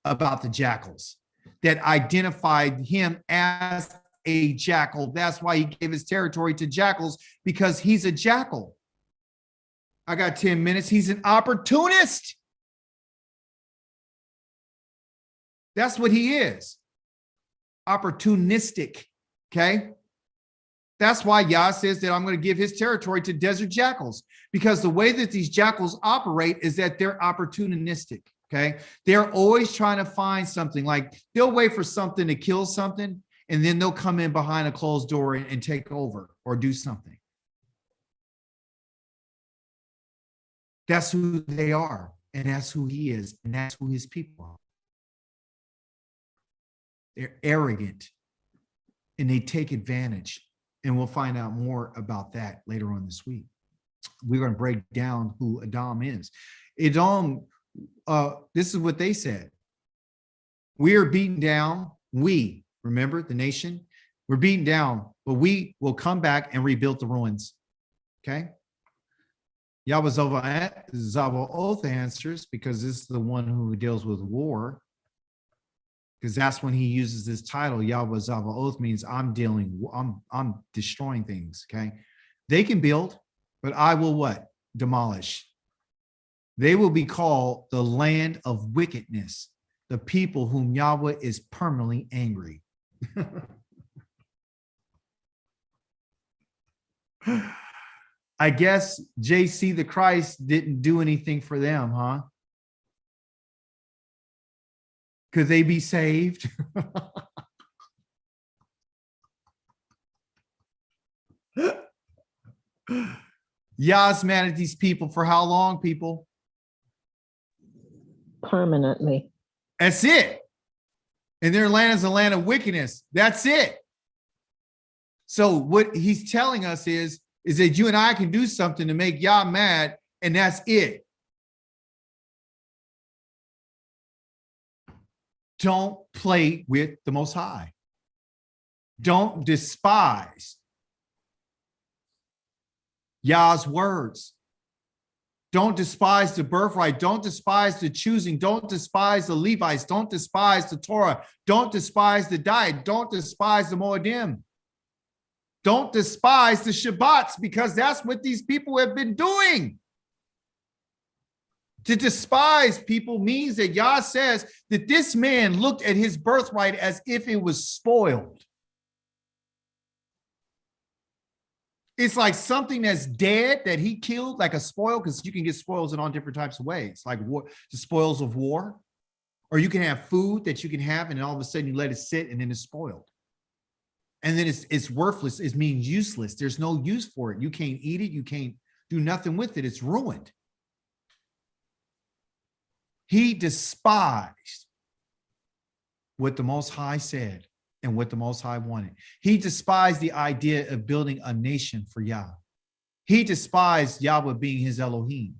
about the jackals that identified him as a jackal. That's why he gave his territory to jackals, because he's a jackal. I got 10 minutes. He's an opportunist. That's what he is. Opportunistic. Okay. That's why Yah says that I'm going to give his territory to desert jackals, because the way that these jackals operate is that they're opportunistic. Okay. They're always trying to find something. Like, they'll wait for something to kill something, and then they'll come in behind a closed door and take over or do something. That's who they are, and that's who he is, and that's who his people are. They're arrogant, and they take advantage. And we'll find out more about that later on this week. We're going to break down who Edom is. Edom, this is what they said. We are beaten down. We, remember the nation, we're beaten down, but we will come back and rebuild the ruins. Okay. Yahweh Zavaoth answers, because this is the one who deals with war. Because that's when he uses this title. Yahweh Zavaoth means I'm destroying things. Okay. They can build, but I will what? Demolish. They will be called the land of wickedness, the people whom Yahweh is permanently angry. I guess JC the Christ didn't do anything for them, huh? Could they be saved? Yah's mad at these people for how long, people? Permanently. That's it. And their land is a land of wickedness. That's it. So what he's telling us is that you and I can do something to make Yah mad, and that's it. Don't play with the Most High. Don't despise Yah's words. Don't despise the birthright. Don't despise the choosing. Don't despise the Levites. Don't despise the Torah. Don't despise the diet. Don't despise the Moedim. Don't despise the Shabbats, because that's what these people have been doing. To despise people means that Yah says that this man looked at his birthright as if it was spoiled. It's like something that's dead that he killed, like a spoil, because you can get spoils in all different types of ways, like war, the spoils of war, or you can have food that you can have, and then all of a sudden you let it sit and then it's spoiled. And then it's worthless. It means useless. There's no use for it. You can't eat it. You can't do nothing with it. It's ruined. He despised what the Most High said and what the Most High wanted. He despised the idea of building a nation for Yah. He despised Yahweh being his Elohim.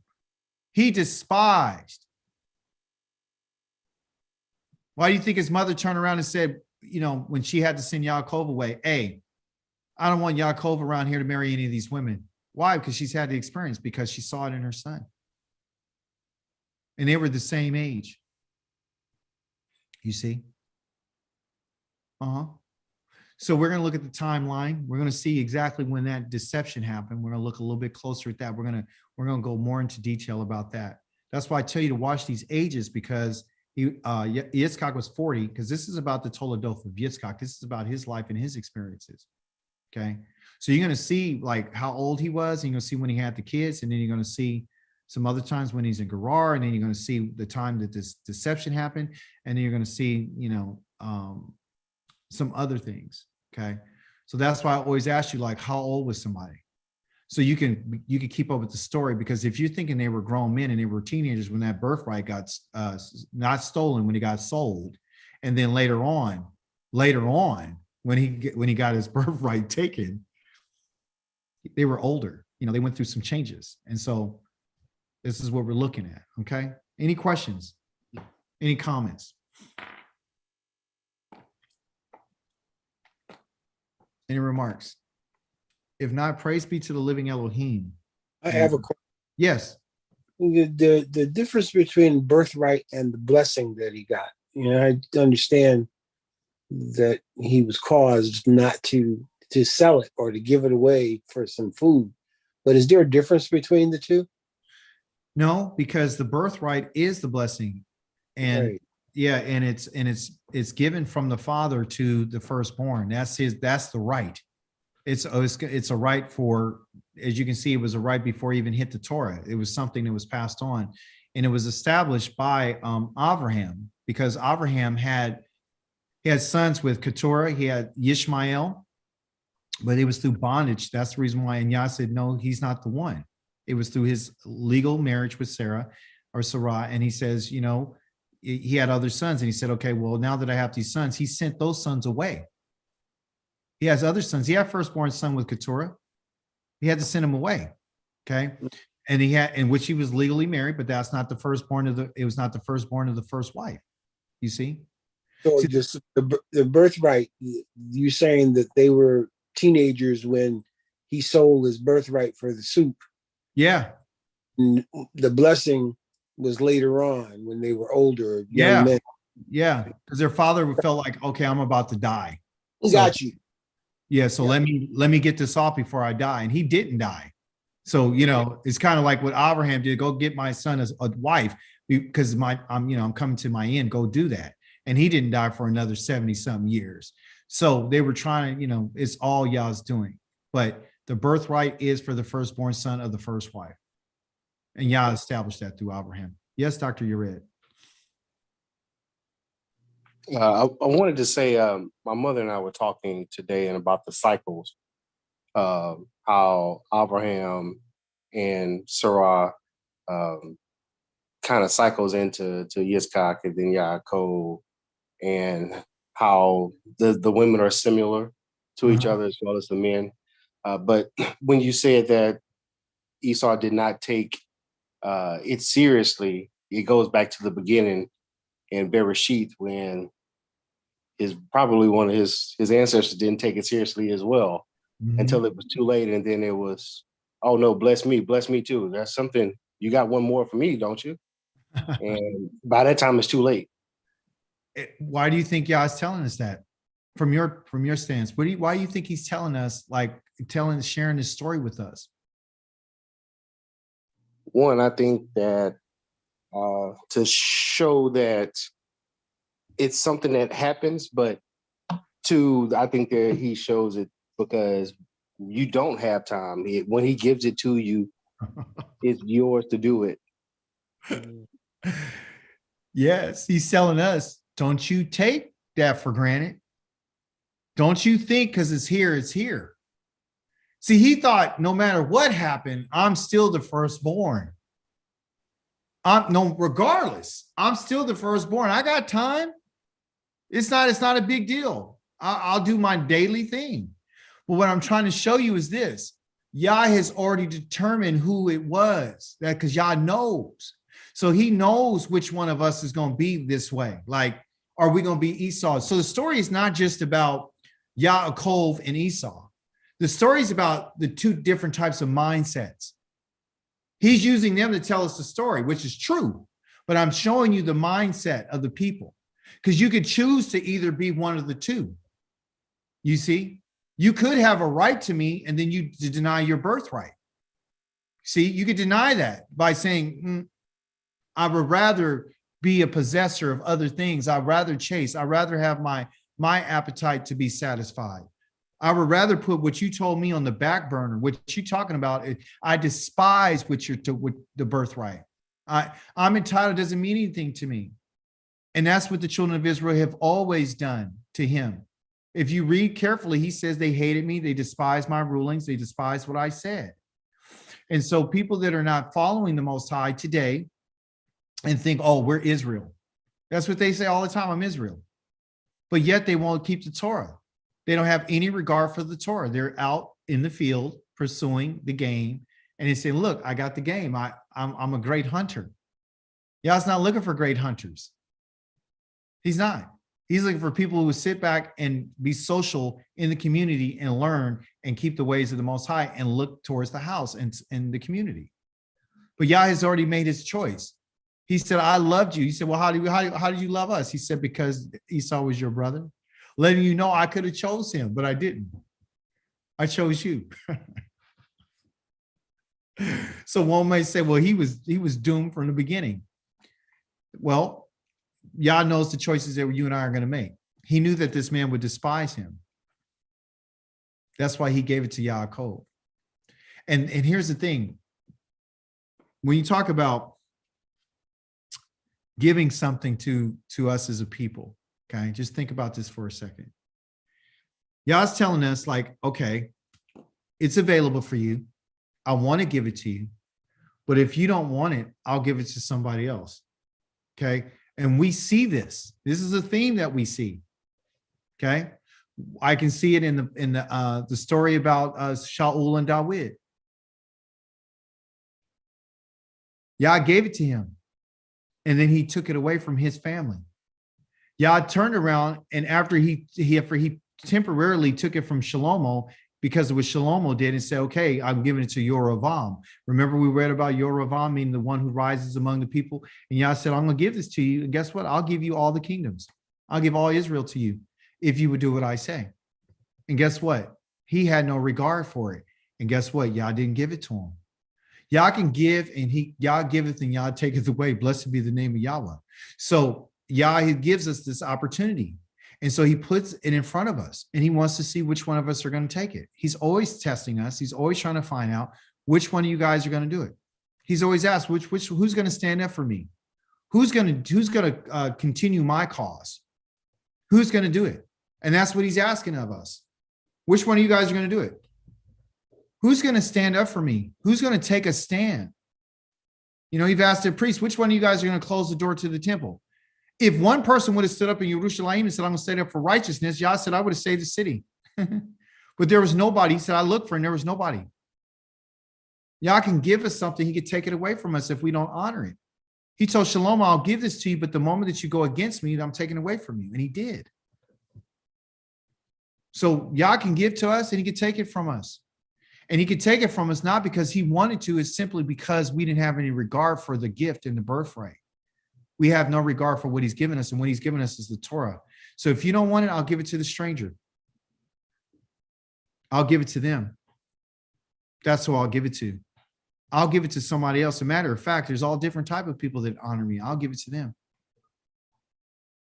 He despised. Why do you think his mother turned around and said, you know, when she had to send Yaakov away, hey, I don't want Yaakov around here to marry any of these women. Why? Because she's had the experience, because she saw it in her son. And they were the same age. You see? So we're going to look at the timeline. We're going to see exactly when that deception happened. We're going to look a little bit closer at that. We're going to go more into detail about that. That's why I tell you to watch these ages, because Yitzchak was 40, because this is about the Toledoth of Yitzchak. This is about his life and his experiences. Okay. So you're going to see like how old he was, and you're going to see when he had the kids, and then you're going to see some other times when he's in Gerar, and then you're going to see the time that this deception happened, and then you're going to see, you know, some other things. Okay. So that's why I always ask you, like, how old was somebody? So you can keep up with the story, because if you're thinking they were grown men and they were teenagers when that birthright got not stolen, when he got sold, and then later on when he got his birthright taken, they were older. You know, they went through some changes, and so This is what we're looking at. Okay. Any questions? Any comments? Any remarks? If not, praise be to the living Elohim. I have a question. Yes. The difference between birthright and the blessing that he got. You know, I understand that he was caused not to sell it or to give it away for some food. But is there a difference between the two? No, because the birthright is the blessing. And Right. yeah, and it's given from the father to the firstborn. That's the right. It's a right for, as you can see, it was a right before he even hit the Torah. It was something that was passed on. And it was established by Abraham, because Abraham had sons with Keturah, he had Yishmael, but it was through bondage. That's the reason why. And Yah said, no, he's not the one. It was through his legal marriage with Sarah. And he says, you know, he had other sons. And he said, okay, well, now that I have these sons, he sent those sons away. He has other sons. He had a firstborn son with Keturah. He had to send him away. Okay. And in which he was legally married, but that's not the firstborn it was not the firstborn of the first wife. You see? So just the birthright, you're saying that they were teenagers when he sold his birthright for the soup. Yeah. And the blessing was later on when they were older. Yeah. Young men. Yeah. Because their father felt like, okay, I'm about to die. Got you. Yeah. So let me get this off before I die. And he didn't die. So, you know, it's kind of like what Abraham did. Go get my son as a wife because I'm coming to my end. Go do that. And he didn't die for another 70 something years. So they were trying, you know, it's all Yah's doing. But the birthright is for the firstborn son of the first wife. And Yah established that through Abraham. Yes, Dr. Yared. I wanted to say, my mother and I were talking today and about the cycles, how Abraham and Sarah kind of cycles into Yitzchak and then Yaakov, and how the women are similar to each other as well as the men. But when you said that Esau did not take it seriously, it goes back to the beginning in Bereshith when probably one of his ancestors didn't take it seriously as well until it was too late. And then it was, oh no, bless me too. That's something, you got one more for me, don't you? And by that time it's too late. Why do you think Yah is telling us that? From your stance, why do you think he's telling us, sharing this story with us? One, I think that to show that it's something that happens, but two, I think that he shows it because you don't have time. When he gives it to you, it's yours to do it. Yes, he's telling us, don't you take that for granted. Don't you think because it's here, it's here. See, he thought no matter what happened, I'm still the firstborn. Regardless, I'm still the firstborn. I got time. It's not a big deal. I'll do my daily thing. But what I'm trying to show you is this. Yah has already determined who it was, that because Yah knows. So he knows which one of us is going to be this way. Like, are we going to be Esau? So the story is not just about Yaakov and Esau. The story is about the two different types of mindsets. He's using them to tell us the story, which is true. But I'm showing you the mindset of the people because you could choose to either be one of the two. You see, you could have a right to me and then you deny your birthright. See, you could deny that by saying, I would rather be a possessor of other things. I'd rather chase. I'd rather have my appetite to be satisfied. I would rather put what you told me on the back burner. What you're talking about, I despise with the birthright. I'm entitled doesn't mean anything to me. And that's what the children of Israel have always done to him. If you read carefully, he says they hated me. They despised my rulings. They despised what I said. And so people that are not following the Most High today and think, oh, we're Israel. That's what they say all the time. I'm Israel. But yet they won't keep the Torah. They don't have any regard for the Torah. They're out in the field pursuing the game. And they say, look, I got the game. I'm a great hunter. Yah's not looking for great hunters. He's not. He's looking for people who would sit back and be social in the community and learn and keep the ways of the Most High and look towards the house and the community. But Yah has already made his choice. He said, I loved you. He said, well, how did you love us? He said, because Esau was your brother, letting you know I could have chose him, but I didn't. I chose you. So one may say, well, he was doomed from the beginning. Well, Yah knows the choices that you and I are going to make. He knew that this man would despise him. That's why he gave it to Yaakov. And here's the thing. When you talk about giving something to us as a people, okay, just think about this for a second. Yah's telling us, like, okay, it's available for you. I want to give it to you. But if you don't want it, I'll give it to somebody else. Okay. And we see this. This is a theme that we see. Okay. I can see it in the story about Shaul and David. Yah gave it to him, and then he took it away from his family. Yah turned around, and after he temporarily took it from Shlomo, because of what Shlomo did, and said, okay, I'm giving it to Yoravam. Remember, we read about Yoravam, meaning the one who rises among the people. And Yah said, I'm going to give this to you. And guess what? I'll give you all the kingdoms. I'll give all Israel to you if you would do what I say. And guess what? He had no regard for it. And guess what? Yah didn't give it to him. Yah can give, and Yah giveth and Yah taketh away. Blessed be the name of Yahweh. So Yah, he gives us this opportunity. And so he puts it in front of us, and he wants to see which one of us are going to take it. He's always testing us. He's always trying to find out which one of you guys are going to do it. He's always asked, who's going to stand up for me? Who's going to continue my cause? Who's going to do it? And that's what he's asking of us. Which one of you guys are going to do it? Who's going to stand up for me? Who's going to take a stand? You know, you've asked the priest, which one of you guys are going to close the door to the temple? If one person would have stood up in Yerushalayim and said, I'm going to stand up for righteousness, Yah said, I would have saved the city. But there was nobody. He said, I looked for it, and there was nobody. Yah can give us something. He could take it away from us if we don't honor it. He told Shalom, I'll give this to you, but the moment that you go against me, I'm taking it away from you. And he did. So Yah can give to us, and he could take it from us. And he could take it from us not because he wanted to, it's simply because we didn't have any regard for the gift and the birthright. We have no regard for what he's given us, and what he's given us is the Torah. So if you don't want it, I'll give it to the stranger. I'll give it to them. That's who I'll give it to. I'll give it to somebody else. As a matter of fact, there's all different type of people that honor me. I'll give it to them.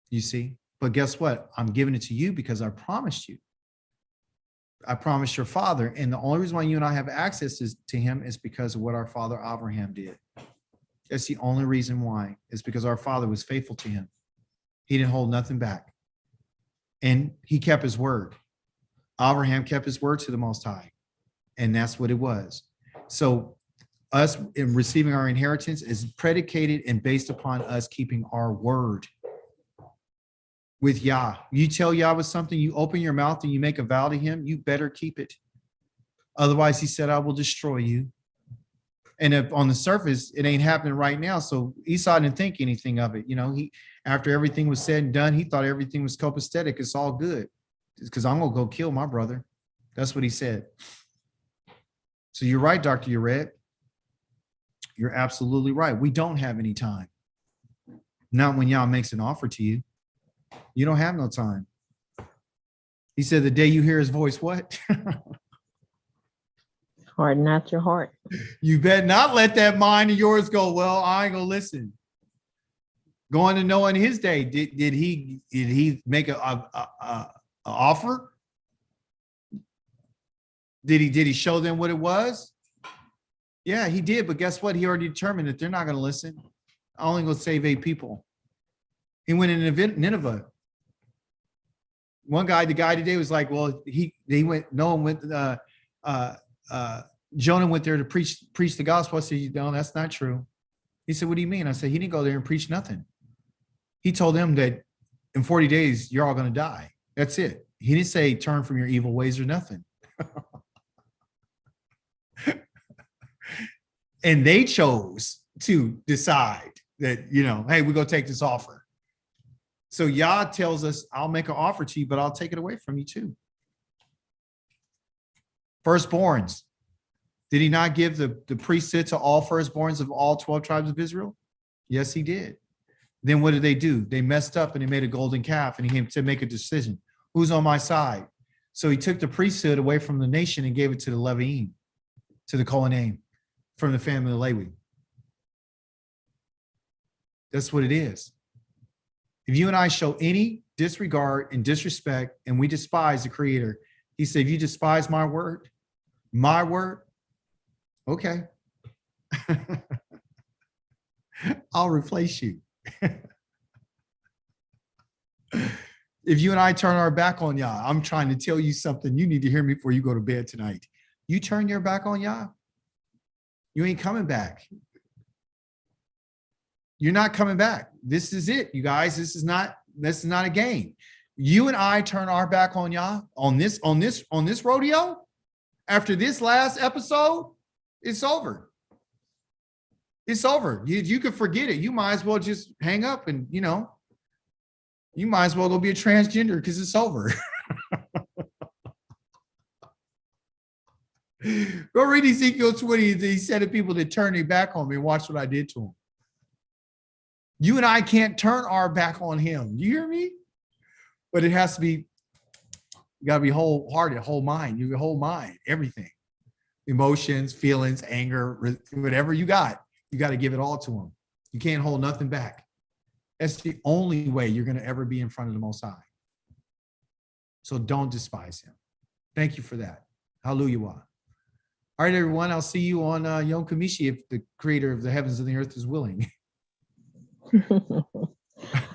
You see? But guess what? I'm giving it to you because I promised you. I promised your father. And the only reason why you and I have access to him is because of what our father Abraham did. That's the only reason why, is because our father was faithful to him. He didn't hold nothing back. And he kept his word. Abraham kept his word to the Most High. And that's what it was. So us in receiving our inheritance is predicated and based upon us keeping our word with Yah. You tell Yah with something, you open your mouth and you make a vow to him, you better keep it. Otherwise, he said, I will destroy you. And if on the surface, it ain't happening right now. So Esau didn't think anything of it. You know, after everything was said and done, he thought everything was copacetic. It's all good because I'm going to go kill my brother. That's what he said. So you're right, Dr. Yared. You're absolutely right. We don't have any time. Not when Yah makes an offer to you. You don't have no time. He said, the day you hear his voice, what? Harden not your heart. You better not let that mind of yours go, well, I ain't gonna listen. Going to Noah in his day, did he make a offer? Did he show them what it was? Yeah, he did, but guess what? He already determined that they're not gonna listen. I'm only gonna save 8 people. He went in Nineveh. One guy, the guy today was like, well, Noah went Jonah went there to preach the gospel. I said, no, that's not true. He said, what do you mean? I said, he didn't go there and preach nothing. He told them that in 40 days, you're all going to die. That's it. He didn't say turn from your evil ways or nothing. And they chose to decide that, hey, we're going to take this offer. So Yah tells us, I'll make an offer to you, but I'll take it away from you too. Firstborns. Did he not give the priesthood to all firstborns of all 12 tribes of Israel? Yes, he did. Then what did they do? They messed up and they made a golden calf, and he came to make a decision. Who's on my side? So he took the priesthood away from the nation and gave it to the Leviim, to the Kohanim, from the family of Levi. That's what it is. If you and I show any disregard and disrespect, and we despise the Creator, he said, if you despise my word, okay. I'll replace you. If you and I turn our back on Yah, I'm trying to tell you something. You need to hear me before you go to bed tonight. You turn your back on Yah, you ain't coming back. You're not coming back. This is it, you guys. This is not a game. You and I turn our back on Yah on this rodeo. After this last episode, it's over. It's over. You could forget it. You might as well just hang up and, you might as well go be a transgender because it's over. Go read Ezekiel 20. He said to people to turn their back on me and watch what I did to them. You and I can't turn our back on him. Do you hear me? But it has to be, you got to be wholehearted, whole mind. Your whole mind, everything. Emotions, feelings, anger, whatever you got to give it all to him. You can't hold nothing back. That's the only way you're going to ever be in front of the Most High. So don't despise him. Thank you for that. Hallelujah. All right, everyone. I'll see you on Yom Kamishi if the creator of the heavens and the earth is willing.